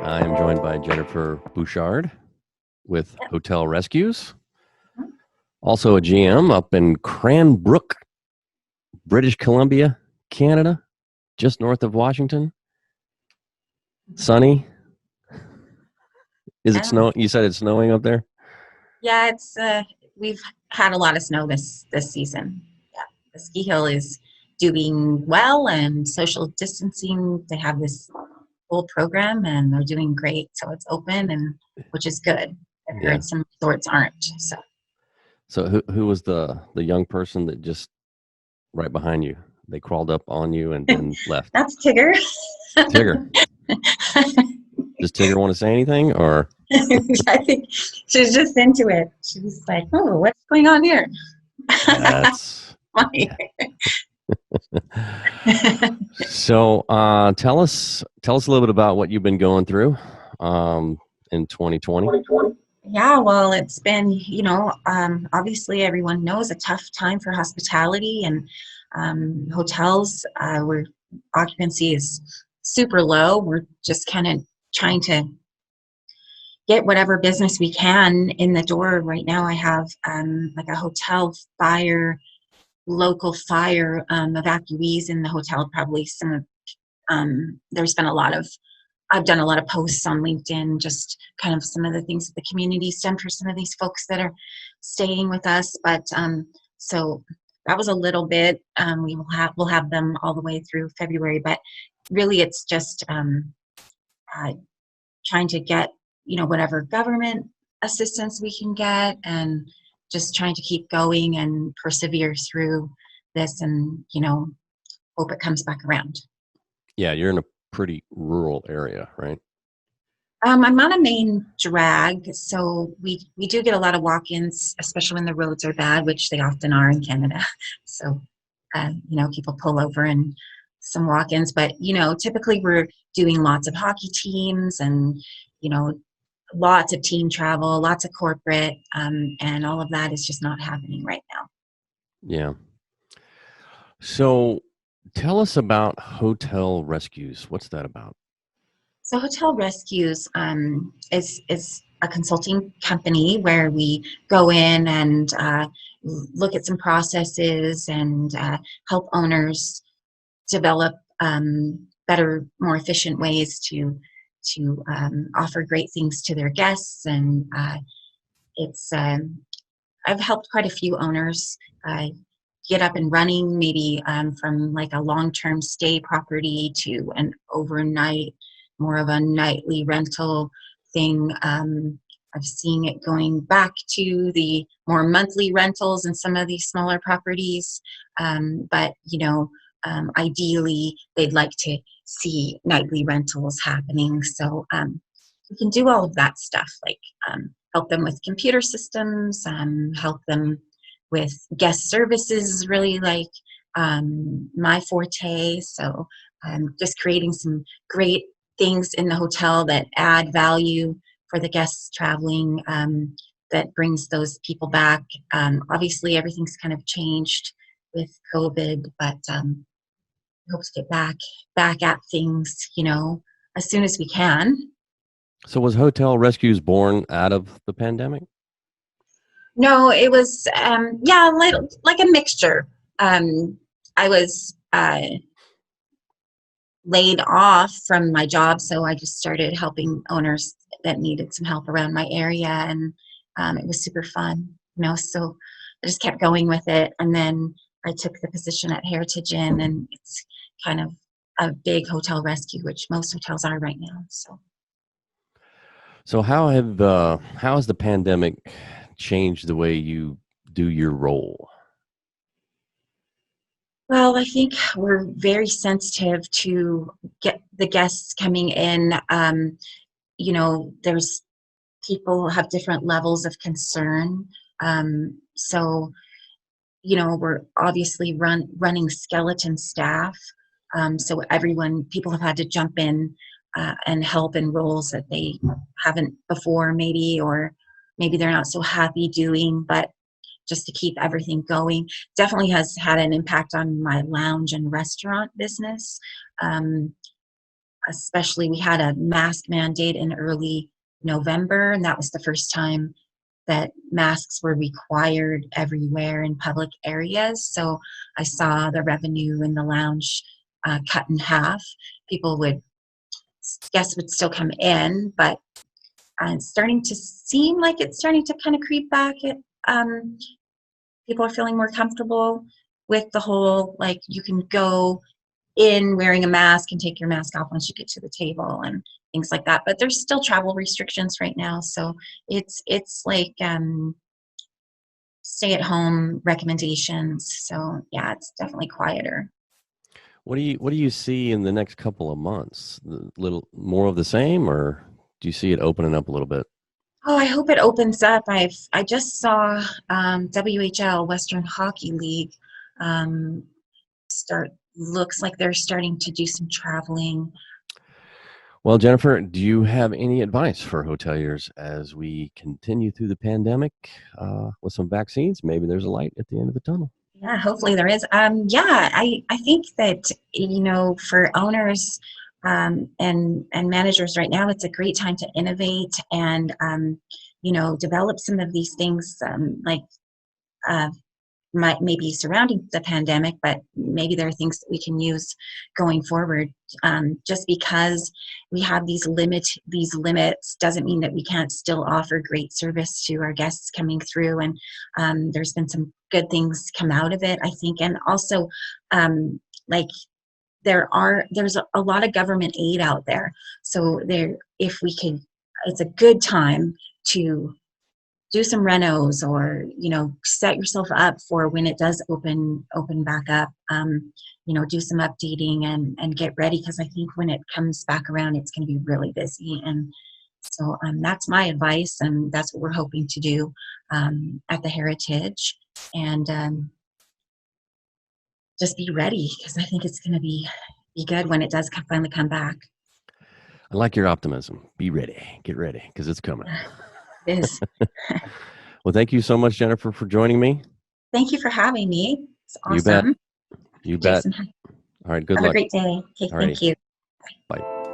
I am joined by Jennifer Bouchard with Hotel Rescues, also a GM up in Cranbrook, British Columbia, Canada, just north of Washington. Sunny. Is it snow? You said it's snowing up there? Yeah, it's we've had a lot of snow this season. Yeah, the ski hill is doing well, and social distancing. They have this whole program, and they're doing great. So it's open, and which is good. I've heard some resorts aren't. So who was the young person that just right behind you? They crawled up on you and then left. That's Tigger. Tigger. Does Tigger want to say anything, or? I think she's just into it. She's like, "Oh, what's going on here?" That's funny. So, tell us a little bit about what you've been going through in 2020. Yeah, well, it's been, obviously everyone knows a tough time for hospitality and hotels. Where occupancy is super low. We're just kind of trying to get whatever business we can in the door. Right now I have like a hotel fire, local fire evacuees in the hotel. Probably some of, there's been I've done a lot of posts on LinkedIn, just kind of some of the things that the community's done for some of these folks that are staying with us. But so that was a little bit. We'll have them all the way through February, but really it's just trying to get whatever government assistance we can get, and just trying to keep going and persevere through this, and hope it comes back around. Yeah, you're in a pretty rural area, right? I'm on a main drag, so we do get a lot of walk-ins, especially when the roads are bad, which they often are in Canada. So people pull over and some walk-ins, but typically we're doing lots of hockey teams and lots of team travel, lots of corporate, and all of that is just not happening right now. Yeah. So tell us about Hotel Rescues. What's that about? So Hotel Rescues is a consulting company where we go in and look at some processes and help owners develop better, more efficient ways to offer great things to their guests. And I've helped quite a few owners get up and running, maybe from like a long-term stay property to an overnight, more of a nightly rental thing. I've seen it going back to the more monthly rentals in some of these smaller properties. But ideally, they'd like to see nightly rentals happening. So we can do all of that stuff, like help them with computer systems, help them with guest services, really like my forte. So just creating some great things in the hotel that add value for the guests traveling, that brings those people back. Obviously, everything's kind of changed with COVID, but hope to get back at things, as soon as we can. So was Hotel Rescues born out of the pandemic? No, it was like a mixture. I was laid off from my job, so I just started helping owners that needed some help around my area, and it was super fun, so I just kept going with it. And then I took the position at Heritage Inn, and it's kind of a big hotel rescue, which most hotels are right now. So how has the pandemic changed the way you do your role? Well, I think we're very sensitive to get the guests coming in. There's people have different levels of concern. So, we're obviously running skeleton staff. So people have had to jump in and help in roles that they haven't before, maybe, or maybe they're not so happy doing, but just to keep everything going. Definitely has had an impact on my lounge and restaurant business. especially we had a mask mandate in early November, and that was the first time that masks were required everywhere in public areas. So I saw the revenue in the lounge cut in half. People would, guests would still come in, but it's starting to seem like it's starting to kind of creep back. People are feeling more comfortable with the whole, like, you can go in wearing a mask and take your mask off once you get to the table and things like that. But there's still travel restrictions right now, so it's like stay at home recommendations. So yeah, it's definitely quieter. What do you see in the next couple of months? The little more of the same, or do you see it opening up a little bit? Oh, I hope it opens up. I just saw WHL, Western Hockey League, start. Looks like they're starting to do some traveling. Well, Jennifer, do you have any advice for hoteliers as we continue through the pandemic with some vaccines? Maybe there's a light at the end of the tunnel. Yeah, hopefully there is. Yeah, I think that, for owners and managers right now, it's a great time to innovate and develop some of these things, like maybe surrounding the pandemic, but maybe there are things that we can use going forward. Just because we have these limits doesn't mean that we can't still offer great service to our guests coming through. And there's been some good things come out of it, I think. And also, like, there's a lot of government aid out there. So if we could, it's a good time to do some renos, or set yourself up for when it does open back up. Do some updating and get ready, because I think when it comes back around, it's going to be really busy. And so that's my advice, and that's what we're hoping to do at the Heritage. And just be ready, because I think it's going to be good when it does finally come back. I like your optimism. Be ready. Get ready, because it's coming. It is. Well, thank you so much, Jennifer, for joining me. Thank you for having me. It's awesome. You bet. You bet. Jason, All right. Good have luck. a great day. Okay, thank you. Bye.